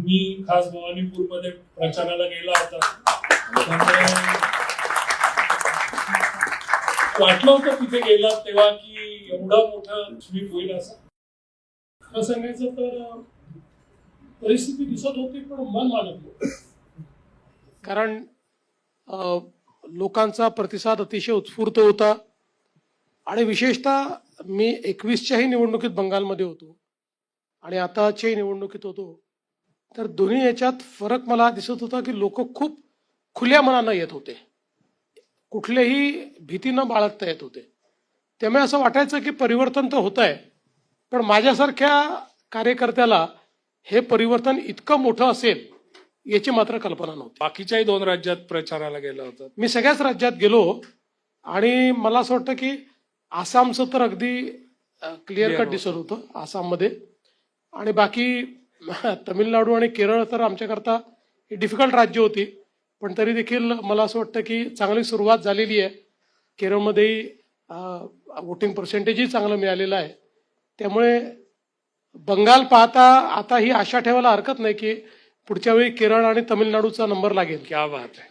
तुम्ही खास भवानीपूरमध्ये प्रचाराला गेला होता, त्यामुळे वाटलं होतं तिथे गेलात तेव्हा की एवढा मोठा स्वीप होईल असं. खरं सांगायचं तर परिस्थिती दिसत होती पण मन मानत नव्हतं. कारण लोकांचा प्रतिसाद अतिशय उत्स्फूर्त होता आणि विशेषतः मी 21च्याही निवडणुकीत बंगालमध्ये होतो आणि आताच्याही निवडणुकीत होतो, तर दोन्ही याच्यात फरक मला दिसत होता की लोक खूप खुल्या मनानं येत होते, कुठल्याही भीती न बाळगता येत होते. त्यामुळे असं वाटायचं की परिवर्तन तर होत आहे, पण माझ्यासारख्या कार्यकर्त्याला हे परिवर्तन इतकं मोठं असेल याची मात्र कल्पना नव्हती. बाकीच्याही 2 राज्यात प्रचाराला गेला होता. मी सगळ्याच राज्यात गेलो आणि मला असं वाटतं की आसामचं तर अगदी क्लिअर कट दिसत होतं आसाममध्ये, आणि बाकी तमिळनाडू आणि केरळ तर आमच्याकरता ही डिफिकल्ट राज्य होती, पण तरी देखील मला असं वाटतं की चांगली सुरुवात झालेली आहे. केरळमध्येही वोटिंग पर्सेंटेजही चांगलं मिळालेलं आहे. त्यामुळे बंगाल पाहता आता ही आशा ठेवायला हरकत नाही की पुढच्या वेळी केरळ आणि तमिळनाडूचा नंबर लागेल. क्या बात आहे.